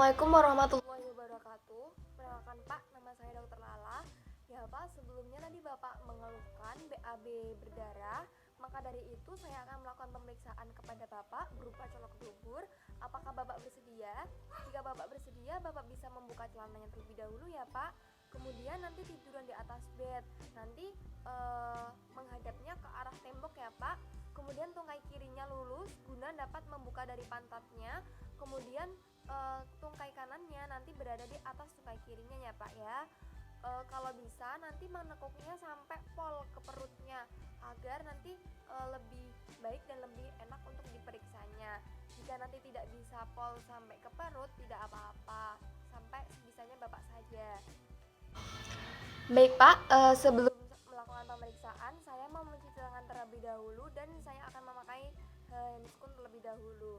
Assalamualaikum warahmatullahi wabarakatuh. Perkenalkan Pak, nama saya Dr. Lala. Ya Pak, sebelumnya tadi Bapak mengeluhkan BAB berdarah. Maka dari itu saya akan melakukan pemeriksaan kepada Bapak berupa colok dubur. Apakah Bapak bersedia? Jika Bapak bersedia, Bapak bisa membuka celananya terlebih dahulu ya Pak. Kemudian nanti tiduran di atas bed. Nanti menghadapnya ke arah tembok ya Pak. Kemudian tungkai kirinya lurus guna dapat membuka dari pantatnya. Kemudian tungkai kanannya nanti berada di atas tungkai kirinya ya Pak ya. Kalau bisa nanti menekuknya sampai pol ke perutnya agar nanti lebih baik dan lebih enak untuk diperiksanya. Jika nanti tidak bisa pol sampai ke perut, tidak apa-apa, sampai sebisanya Bapak saja. Baik Pak, sebelum melakukan pemeriksaan saya mau mencuci tangan terlebih dahulu dan saya akan memakai handscoon terlebih dahulu.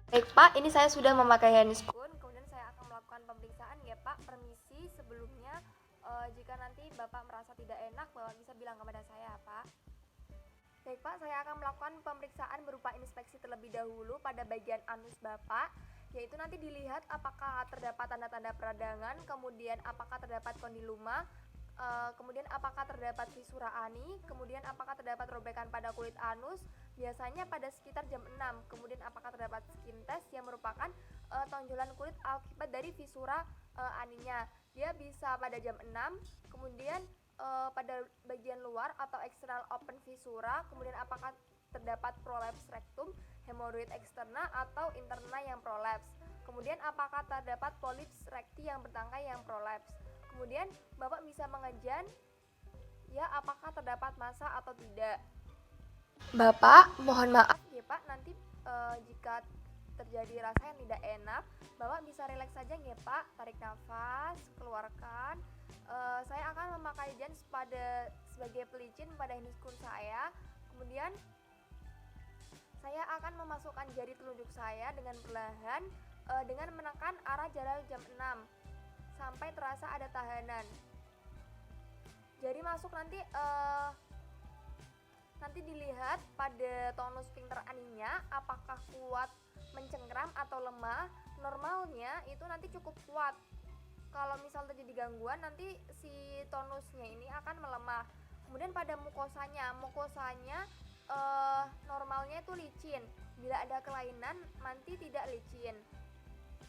Baik Pak, ini saya sudah memakai handscoon, kemudian saya akan melakukan pemeriksaan ya Pak. Permisi sebelumnya, jika nanti Bapak merasa tidak enak, Bapak bisa bilang kepada saya Pak. Baik Pak, saya akan melakukan pemeriksaan berupa inspeksi terlebih dahulu pada bagian anus Bapak, yaitu nanti dilihat apakah terdapat tanda-tanda peradangan, kemudian apakah terdapat kondiloma, kemudian apakah terdapat fisura ani, kemudian apakah terdapat robekan pada kulit anus, biasanya pada sekitar jam 6, kemudian apakah terdapat skin test yang merupakan tonjolan kulit akibat dari fisura aninya. Dia bisa pada jam 6, kemudian pada bagian luar atau external open visura, kemudian apakah terdapat prolaps rectum, hemoroid eksterna atau interna yang prolaps, kemudian apakah terdapat polips recti yang bertangkai yang prolaps. Kemudian Bapak bisa mengejan ya apakah terdapat massa atau tidak. Bapak, mohon maaf ya Pak, nanti jika terjadi rasa yang tidak enak, Bapak bisa rileks saja ya Pak, tarik nafas, keluarkan. Saya akan memakai jans sebagai pelicin pada handscoon saya. Kemudian saya akan memasukkan jari telunjuk saya dengan perlahan dengan menekan arah jarak jam 6 sampai terasa ada tahanan. Jari masuk nanti dilihat pada tonus sphincter aninya apakah kuat, mencengkram atau lemah. Normalnya itu nanti cukup kuat. Kalau misal terjadi gangguan nanti si tonusnya ini akan melemah. Kemudian pada mukosanya normalnya itu licin. Bila ada kelainan nanti tidak licin.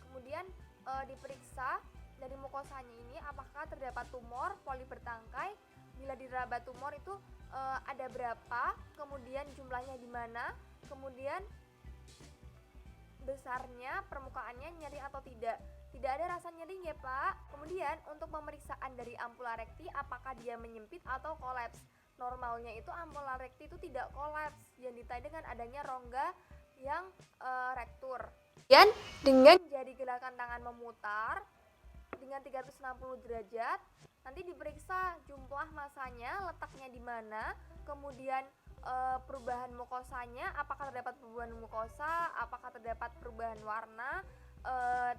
Kemudian diperiksa dari mukosanya ini apakah terdapat tumor, polip bertangkai. Bila diraba tumor itu ada berapa, kemudian jumlahnya di mana, kemudian besarnya, permukaannya nyeri atau tidak. Tidak ada rasa nyeri ya Pak. Kemudian untuk pemeriksaan dari ampula rekti apakah dia menyempit atau kolaps. Normalnya itu ampula rekti itu tidak kolaps, yang ditandai dengan adanya rongga yang rektur. Kemudian dengan jari gerakan tangan memutar dengan 360 derajat, nanti diperiksa jumlah massanya, letaknya di mana, kemudian perubahan mukosanya, apakah terdapat perubahan mukosa, apakah terdapat perubahan warna,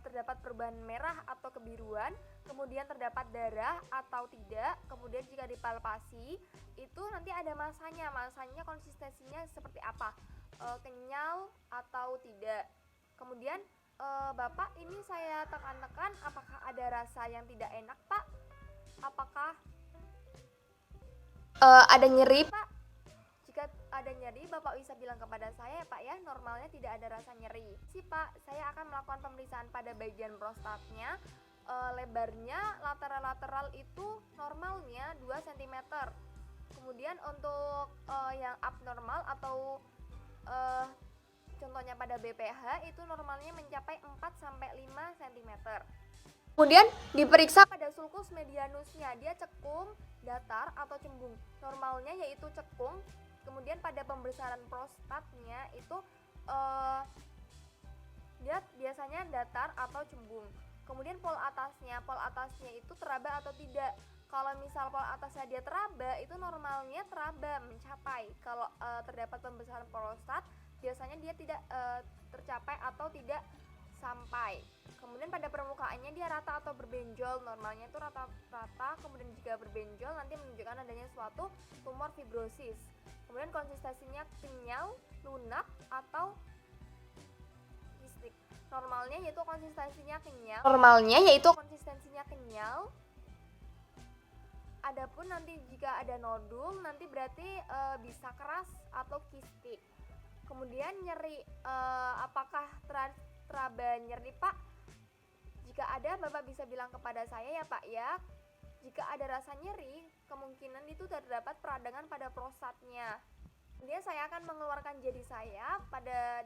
terdapat perubahan merah atau kebiruan, kemudian terdapat darah atau tidak. Kemudian jika dipalpasi itu nanti ada massanya konsistensinya seperti apa, kenyal atau tidak. Kemudian Bapak, ini saya tekan-tekan apakah ada rasa yang tidak enak Pak? Apakah ada nyeri Pak? Jika ada nyeri Bapak bisa bilang kepada saya ya Pak ya, normalnya tidak ada rasa nyeri. Pak, saya akan melakukan pemeriksaan pada bagian prostatnya. Lebarnya lateral itu normalnya 2 cm. Kemudian untuk yang abnormal atau contohnya pada BPH itu normalnya mencapai 4-5 cm. Kemudian diperiksa pada sulcus medianusnya, dia cekung, datar atau cembung. Normalnya yaitu cekung. Kemudian pada pembesaran prostatnya itu dia biasanya datar atau cembung. Kemudian pol atasnya itu teraba atau tidak. Kalau misal pol atasnya dia teraba, itu normalnya teraba mencapai. Kalau terdapat pembesaran prostat, biasanya dia tidak tercapai atau tidak sampai. Kemudian pada permukaannya dia rata atau berbenjol, normalnya itu rata-rata, kemudian jika berbenjol nanti menunjukkan adanya suatu tumor fibrosis. Kemudian konsistensinya kenyal, lunak atau kistik. Normalnya yaitu konsistensinya kenyal. Adapun nanti jika ada nodul nanti berarti bisa keras atau kistik. Kemudian nyeri, apakah teraba nyeri Pak? Jika ada Bapak bisa bilang kepada saya ya Pak ya. Jika ada rasa nyeri, kemungkinan itu terdapat peradangan pada prostatnya. Kemudian saya akan mengeluarkan jari saya,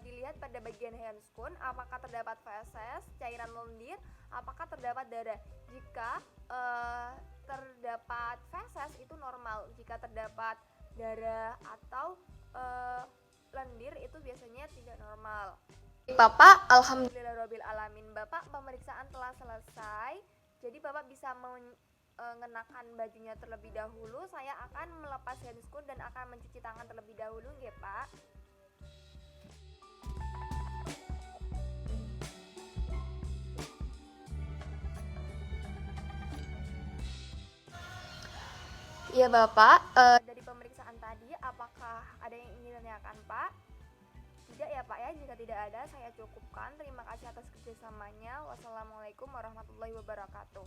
dilihat pada bagian handscoon apakah terdapat feses, cairan lendir, apakah terdapat darah. Jika terdapat feses itu normal, jika terdapat darah atau lendir itu biasanya tidak normal. Bapak, alhamdulillahirabbil alamin, Bapak pemeriksaan telah selesai. Jadi Bapak bisa mengenakan bajunya terlebih dahulu. Saya akan melepas handscoon dan akan mencuci tangan terlebih dahulu nggih, Pak. Iya Bapak, dari pemeriksaan tadi apakah ada yang ingin ditanyakan Pak? Tidak ya Pak ya, jika tidak ada saya cukupkan. Terima kasih atas kerjasamanya. Wassalamualaikum warahmatullahi wabarakatuh.